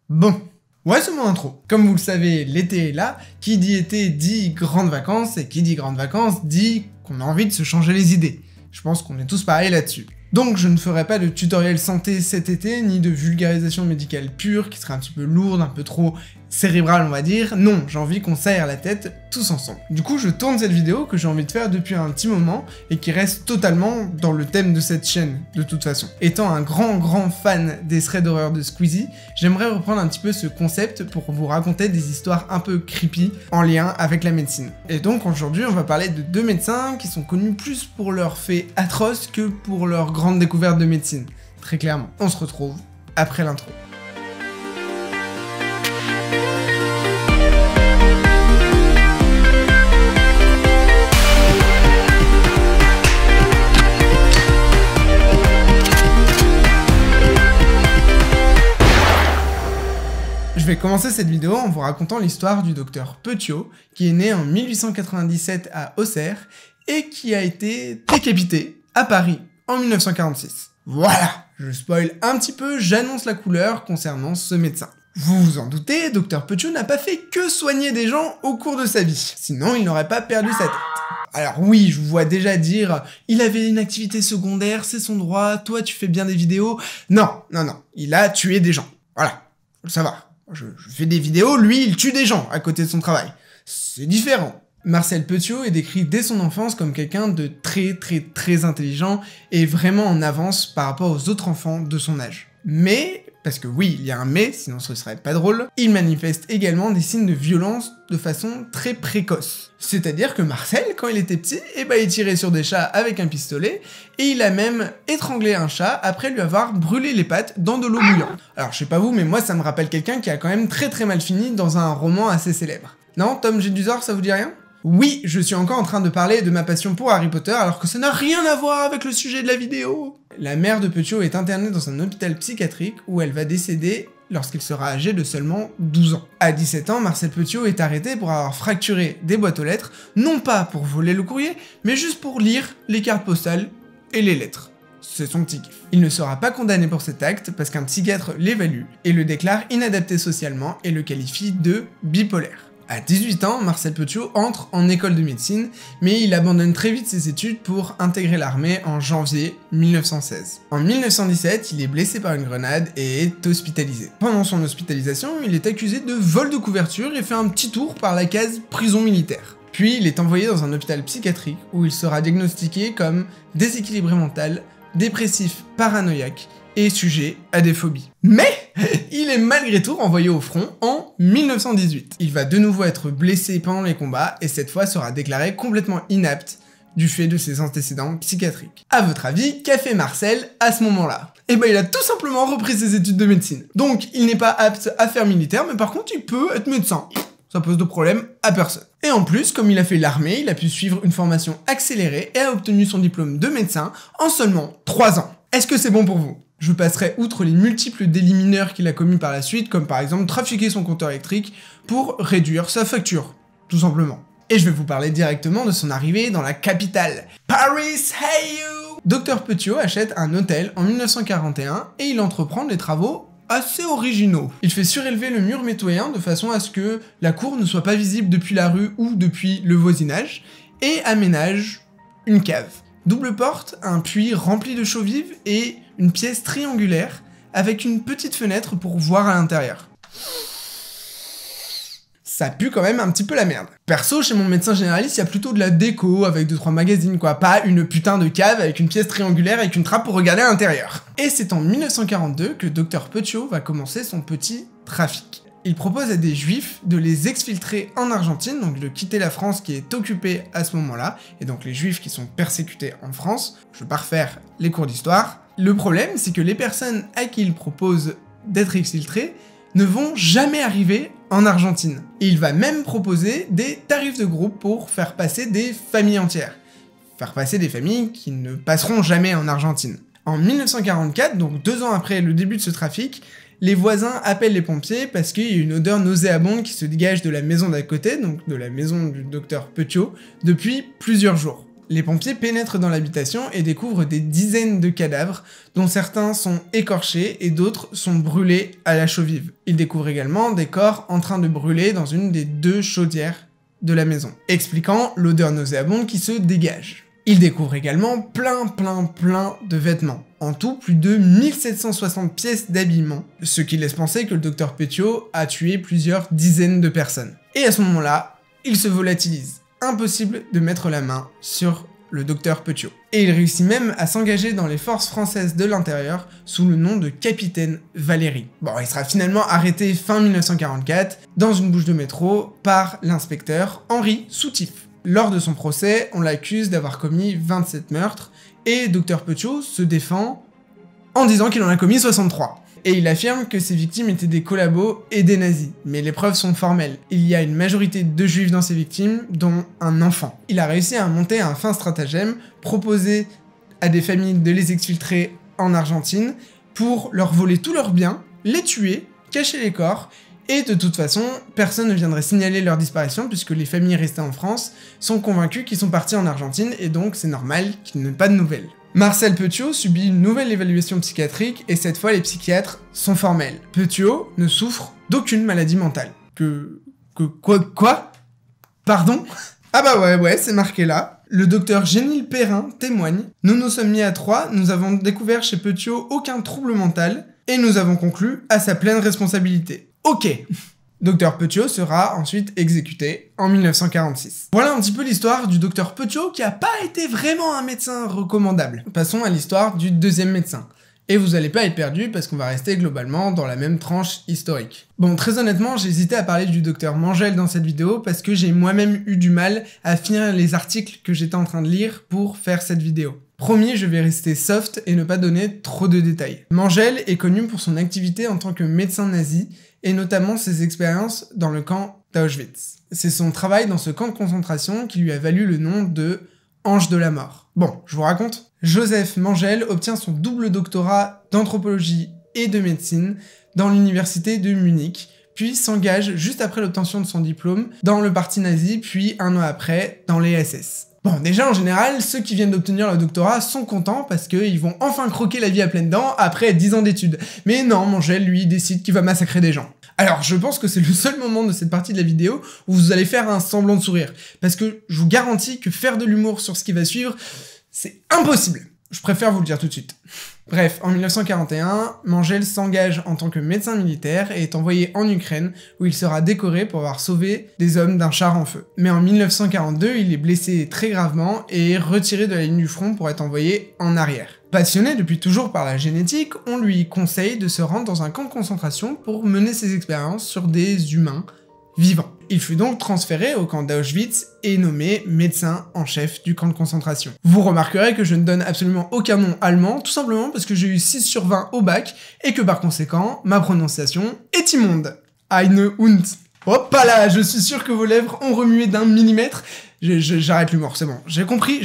Bon, voici mon intro. Comme vous le savez, l'été est là. Qui dit été dit grandes vacances, et qui dit grandes vacances dit qu'on a envie de se changer les idées. Je pense qu'on est tous pareils là-dessus. Donc je ne ferai pas de tutoriel santé cet été, ni de vulgarisation médicale pure, qui serait un petit peu lourde, un peu trop cérébrale on va dire. Non, j'ai envie qu'on s'aère la tête tous ensemble. Du coup je tourne cette vidéo que j'ai envie de faire depuis un petit moment, et qui reste totalement dans le thème de cette chaîne, de toute façon. Étant un grand fan des threads d'horreur de Squeezie, j'aimerais reprendre un petit peu ce concept pour vous raconter des histoires un peu creepy en lien avec la médecine. Et donc aujourd'hui on va parler de deux médecins qui sont connus plus pour leurs faits atroces que pour leurs grandes découvertes de médecine. Très clairement. On se retrouve après l'intro. Je vais commencer cette vidéo en vous racontant l'histoire du docteur Petiot, qui est né en 1897 à Auxerre et qui a été décapité à Paris en 1946. Voilà, je spoil un petit peu, j'annonce la couleur concernant ce médecin. Vous vous en doutez, docteur Petiot n'a pas fait que soigner des gens au cours de sa vie, sinon il n'aurait pas perdu sa tête. Alors oui, je vous vois déjà dire, il avait une activité secondaire, c'est son droit, toi tu fais bien des vidéos. Non, il a tué des gens, voilà, faut le savoir. Je fais des vidéos, lui, il tue des gens à côté de son travail. C'est différent. Marcel Petiot est décrit dès son enfance comme quelqu'un de très intelligent et vraiment en avance par rapport aux autres enfants de son âge. Mais, parce que oui, il y a un mais, sinon ce serait pas drôle, il manifeste également des signes de violence de façon très précoce. C'est-à-dire que Marcel, quand il était petit, il tirait sur des chats avec un pistolet, et il a même étranglé un chat après lui avoir brûlé les pattes dans de l'eau bouillante. Alors je sais pas vous, mais moi ça me rappelle quelqu'un qui a quand même très mal fini dans un roman assez célèbre. Non, Tom Jedusor, ça vous dit rien ? Oui, je suis encore en train de parler de ma passion pour Harry Potter alors que ça n'a rien à voir avec le sujet de la vidéo. La mère de Petiot est internée dans un hôpital psychiatrique où elle va décéder lorsqu'il sera âgé de seulement 12 ans. À 17 ans, Marcel Petiot est arrêté pour avoir fracturé des boîtes aux lettres, non pas pour voler le courrier, mais juste pour lire les cartes postales et les lettres. C'est son petit kiff. Il ne sera pas condamné pour cet acte parce qu'un psychiatre l'évalue et le déclare inadapté socialement et le qualifie de bipolaire. À 18 ans, Marcel Petiot entre en école de médecine, mais il abandonne très vite ses études pour intégrer l'armée en janvier 1916. En 1917, il est blessé par une grenade et est hospitalisé. Pendant son hospitalisation, il est accusé de vol de couverture et fait un petit tour par la case prison militaire. Puis il est envoyé dans un hôpital psychiatrique où il sera diagnostiqué comme déséquilibré mental, dépressif paranoïaque et sujet à des phobies. Mais il est malgré tout renvoyé au front en 1918. Il va de nouveau être blessé pendant les combats et cette fois sera déclaré complètement inapte du fait de ses antécédents psychiatriques. À votre avis, qu'a fait Marcel à ce moment-là ? Il a tout simplement repris ses études de médecine. Donc il n'est pas apte à faire militaire, mais par contre il peut être médecin. Ça pose de problème à personne. Et en plus, comme il a fait l'armée, il a pu suivre une formation accélérée et a obtenu son diplôme de médecin en seulement 3 ans. Est-ce que c'est bon pour vous ? Je passerai outre les multiples délits mineurs qu'il a commis par la suite, comme par exemple trafiquer son compteur électrique pour réduire sa facture, tout simplement. Et je vais vous parler directement de son arrivée dans la capitale, Paris, hey you! Dr Petiot achète un hôtel en 1941 et il entreprend des travaux assez originaux. Il fait surélever le mur métoyen de façon à ce que la cour ne soit pas visible depuis la rue ou depuis le voisinage, et aménage une cave. Double porte, un puits rempli de chaux vive et une pièce triangulaire avec une petite fenêtre pour voir à l'intérieur. Ça pue quand même un petit peu la merde. Perso, chez mon médecin généraliste, il y a plutôt de la déco avec 2-3 magazines quoi, pas une putain de cave avec une pièce triangulaire avec une trappe pour regarder à l'intérieur. Et c'est en 1942 que Dr Petiot va commencer son petit trafic. Il propose à des juifs de les exfiltrer en Argentine, donc de quitter la France qui est occupée à ce moment-là, et donc les juifs qui sont persécutés en France. Je vais pas refaire les cours d'histoire. Le problème, c'est que les personnes à qui il propose d'être exfiltrées ne vont jamais arriver en Argentine. Et il va même proposer des tarifs de groupe pour faire passer des familles entières. Faire passer des familles qui ne passeront jamais en Argentine. En 1944, donc 2 ans après le début de ce trafic, les voisins appellent les pompiers parce qu'il y a une odeur nauséabonde qui se dégage de la maison d'à côté, donc de la maison du docteur Petiot, depuis plusieurs jours. les pompiers pénètrent dans l'habitation et découvrent des dizaines de cadavres, dont certains sont écorchés et d'autres sont brûlés à la chaux vive. Ils découvrent également des corps en train de brûler dans une des 2 chaudières de la maison, expliquant l'odeur nauséabonde qui se dégage. Ils découvrent également plein de vêtements. En tout, plus de 1760 pièces d'habillement, ce qui laisse penser que le docteur Petiot a tué plusieurs dizaines de personnes. Et à ce moment-là, il se volatilise. Impossible de mettre la main sur le docteur Petiot. Et il réussit même à s'engager dans les forces françaises de l'intérieur sous le nom de capitaine Valéry. Bon, il sera finalement arrêté fin 1944 dans une bouche de métro par l'inspecteur Henri Soutif. Lors de son procès, on l'accuse d'avoir commis 27 meurtres et Dr Petiot se défend en disant qu'il en a commis 63. Et il affirme que ses victimes étaient des collabos et des nazis. Mais les preuves sont formelles. Il y a une majorité de juifs dans ses victimes, dont un enfant. Il a réussi à monter un fin stratagème, proposer à des familles de les exfiltrer en Argentine pour leur voler tous leurs biens, les tuer, cacher les corps, et de toute façon, personne ne viendrait signaler leur disparition puisque les familles restées en France sont convaincues qu'ils sont partis en Argentine et donc c'est normal qu'ils n'aient pas de nouvelles. Marcel Petiot subit une nouvelle évaluation psychiatrique et cette fois les psychiatres sont formels. Petiot ne souffre d'aucune maladie mentale. Quoi Pardon? Ah bah ouais, c'est marqué là. Le docteur Génil Perrin témoigne. Nous nous sommes mis à 3, nous avons découvert chez Petiot aucun trouble mental et nous avons conclu à sa pleine responsabilité. Ok. Dr Petiot sera ensuite exécuté en 1946. Voilà un petit peu l'histoire du Dr Petiot qui a pas été vraiment un médecin recommandable. Passons à l'histoire du deuxième médecin. Et vous allez pas être perdu parce qu'on va rester globalement dans la même tranche historique. Bon, très honnêtement, j'ai hésité à parler du docteur Mangel dans cette vidéo parce que j'ai moi-même eu du mal à finir les articles que j'étais en train de lire pour faire cette vidéo. Promis, je vais rester soft et ne pas donner trop de détails. Mangel est connu pour son activité en tant que médecin nazi et notamment ses expériences dans le camp d'Auschwitz. C'est son travail dans ce camp de concentration qui lui a valu le nom de Ange de la mort. Bon, je vous raconte. Joseph Mangel obtient son double doctorat d'anthropologie et de médecine dans l'université de Munich, puis s'engage juste après l'obtention de son diplôme dans le parti nazi, puis un an après dans les SS. Bon, déjà en général, ceux qui viennent d'obtenir le doctorat sont contents parce qu'ils vont enfin croquer la vie à pleines dents après 10 ans d'études. Mais non, Mangel, lui, décide qu'il va massacrer des gens. Alors, je pense que c'est le seul moment de cette partie de la vidéo où vous allez faire un semblant de sourire. Parce que je vous garantis que faire de l'humour sur ce qui va suivre, c'est impossible. Je préfère vous le dire tout de suite. Bref, en 1941, Mangel s'engage en tant que médecin militaire et est envoyé en Ukraine où il sera décoré pour avoir sauvé des hommes d'un char en feu. Mais en 1942, il est blessé très gravement et est retiré de la ligne du front pour être envoyé en arrière. Passionné depuis toujours par la génétique, on lui conseille de se rendre dans un camp de concentration pour mener ses expériences sur des humains vivants. Il fut donc transféré au camp d'Auschwitz et nommé médecin en chef du camp de concentration. Vous remarquerez que je ne donne absolument aucun nom allemand, tout simplement parce que j'ai eu 6 sur 20 au bac et que par conséquent, ma prononciation est immonde. Eine und. Hop là, je suis sûr que vos lèvres ont remué d'1 millimètre. J'arrête l'humour, c'est bon. J'ai compris.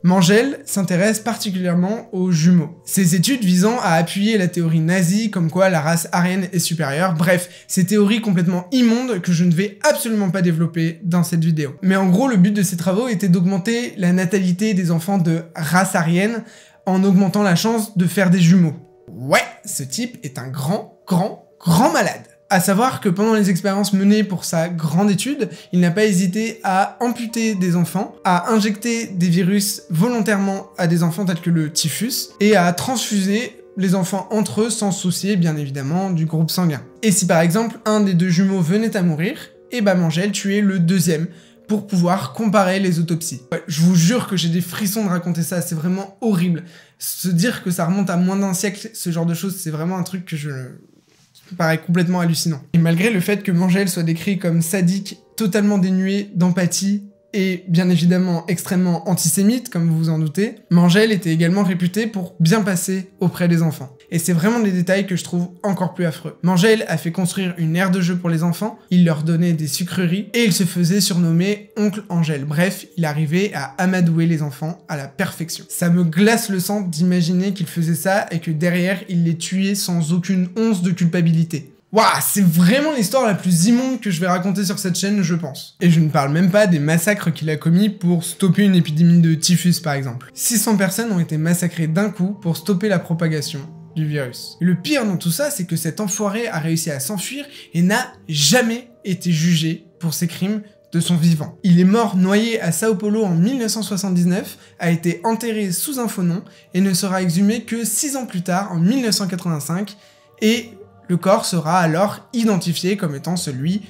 Mangel s'intéresse particulièrement aux jumeaux. Ses études visant à appuyer la théorie nazie comme quoi la race aryenne est supérieure. Bref, ces théories complètement immondes que je ne vais absolument pas développer dans cette vidéo. Mais en gros, le but de ces travaux était d'augmenter la natalité des enfants de race aryenne en augmentant la chance de faire des jumeaux. Ouais, ce type est un grand malade. À savoir que pendant les expériences menées pour sa grande étude, il n'a pas hésité à amputer des enfants, à injecter des virus volontairement à des enfants tels que le typhus, et à transfuser les enfants entre eux sans se soucier bien évidemment du groupe sanguin. Et si par exemple un des 2 jumeaux venait à mourir, et bah Mangel tuait le deuxième pour pouvoir comparer les autopsies. Ouais, je vous jure que j'ai des frissons de raconter ça, c'est vraiment horrible. Se dire que ça remonte à moins d'1 siècle, ce genre de choses, c'est vraiment un truc que me paraît complètement hallucinant. Et malgré le fait que Mangel soit décrit comme sadique, totalement dénué d'empathie et bien évidemment extrêmement antisémite, comme vous vous en doutez, Mangel était également réputé pour bien passer auprès des enfants. Et c'est vraiment des détails que je trouve encore plus affreux. Mangel a fait construire une aire de jeu pour les enfants, il leur donnait des sucreries, et il se faisait surnommer Oncle Angel. Bref, il arrivait à amadouer les enfants à la perfection. Ça me glace le sang d'imaginer qu'il faisait ça et que derrière, il les tuait sans aucune once de culpabilité. Waouh, c'est vraiment l'histoire la plus immonde que je vais raconter sur cette chaîne, je pense. Et je ne parle même pas des massacres qu'il a commis pour stopper une épidémie de typhus, par exemple. 600 personnes ont été massacrées d'un coup pour stopper la propagation du virus. Et le pire dans tout ça, c'est que cet enfoiré a réussi à s'enfuir et n'a jamais été jugé pour ses crimes de son vivant. Il est mort noyé à Sao Paulo en 1979, a été enterré sous un faux nom et ne sera exhumé que 6 ans plus tard, en 1985, et le corps sera alors identifié comme étant celui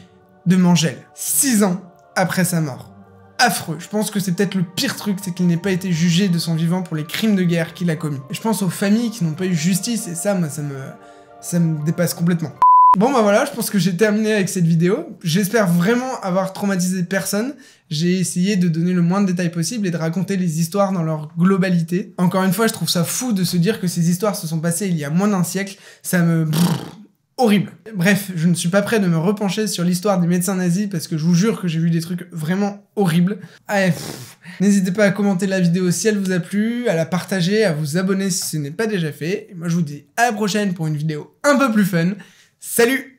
de Mengele. 6 ans après sa mort. Affreux. Je pense que c'est peut-être le pire truc, c'est qu'il n'ait pas été jugé de son vivant pour les crimes de guerre qu'il a commis. Et je pense aux familles qui n'ont pas eu justice, et ça, moi, ça me dépasse complètement. Bon bah voilà, je pense que j'ai terminé avec cette vidéo. J'espère vraiment avoir traumatisé personne. J'ai essayé de donner le moins de détails possible et de raconter les histoires dans leur globalité. Encore une fois, je trouve ça fou de se dire que ces histoires se sont passées il y a moins d'un siècle. Ça me... horrible. Bref, je ne suis pas prêt de me repencher sur l'histoire des médecins nazis parce que je vous jure que j'ai vu des trucs vraiment horribles. Allez, n'hésitez pas à commenter la vidéo si elle vous a plu, à la partager, à vous abonner si ce n'est pas déjà fait. Et moi je vous dis à la prochaine pour une vidéo un peu plus fun. Salut!